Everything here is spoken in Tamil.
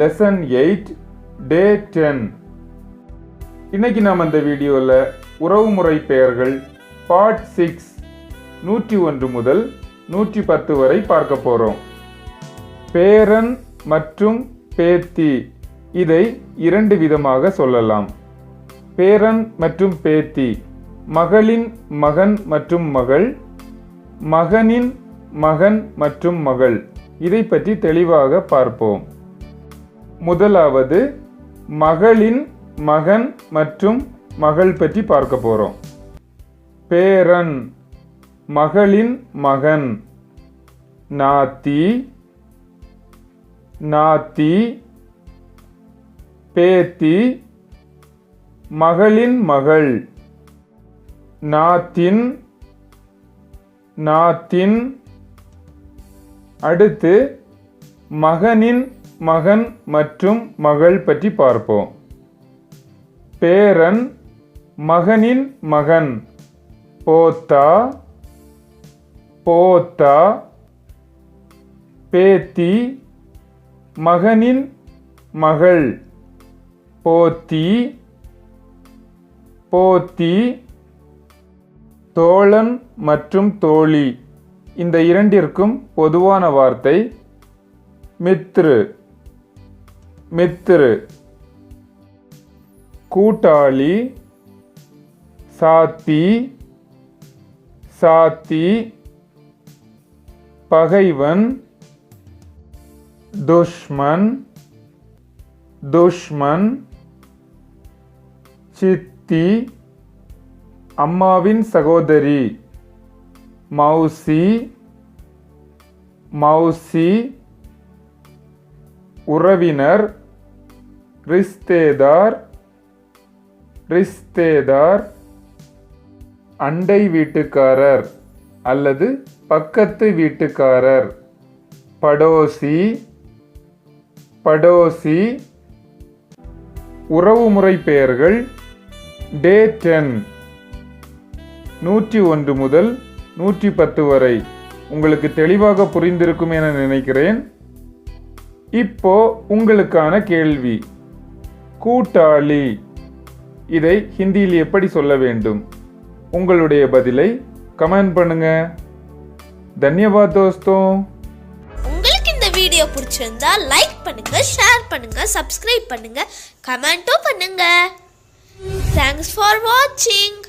லெசன் 8 டே 10. இன்னைக்கு நாம் இந்த வீடியோவில் உறவுமுறை பெயர்கள் பார்ட் 6 101 முதல் 110 வரை பார்க்க போகிறோம். பேரன் மற்றும் பேத்தி, இதை இரண்டு விதமாக சொல்லலாம். பேரன் மற்றும் பேத்தி, மகளின் மகன் மற்றும் மகள், மகனின் மகன் மற்றும் மகள். இதை பற்றி தெளிவாக பார்ப்போம். முதலாவது மகளின் மகன் மற்றும் மகள் பற்றி பார்க்க போறோம். பேரன், மகளின் மகன். நாத்தி, நாத்தி. பேத்தி, மகளின் மகள். நாத்தின், நாத்தின். அடுத்து மகனின் மகன் மற்றும் மகள் பற்றி பார்ப்போம். பேரன், மகனின் மகன். போத்தா, போத்தா. பேத்தி, மகனின் மகள். போத்தி, போத்தி. தோழன் மற்றும் தோழி, இந்த இரண்டிற்கும் பொதுவான வார்த்தை மித்ரு, மித்ரு. கூட்டாளி, சாத்தி, சாத்தி. பகைவன், துஷ்மன், துஷ்மன். சித்தி, அம்மாவின் சகோதரி. மௌசி, மௌசி. உறவினர், ரிஸ்தேதார், ரிஸ்தேதார். அண்டை வீட்டுக்காரர் அல்லது பக்கத்து வீட்டுக்காரர். படோசி, படோசி. உறவுமுறை பெயர்கள் டே 10 101 முதல் 110 வரை உங்களுக்கு தெளிவாக புரிந்திருக்கும் என நினைக்கிறேன். இப்போ உங்களுக்கான கேள்வி. கூட்டாளி, இதை ஹிந்தியில் எப்படி சொல்ல வேண்டும்? உங்களுடைய பதிலை கமெண்ட் பண்ணுங்க. தன்யவாத் தோஸ்தோ. உங்களுக்கு இந்த வீடியோ பிடிச்சிருந்தா லைக் பண்ணுங்க, ஷேர் பண்ணுங்க, சப்ஸ்கிரைப் பண்ணுங்க, கமெண்ட்டும் பண்ணுங்க. தேங்க்ஸ் ஃபார் வாட்சிங்.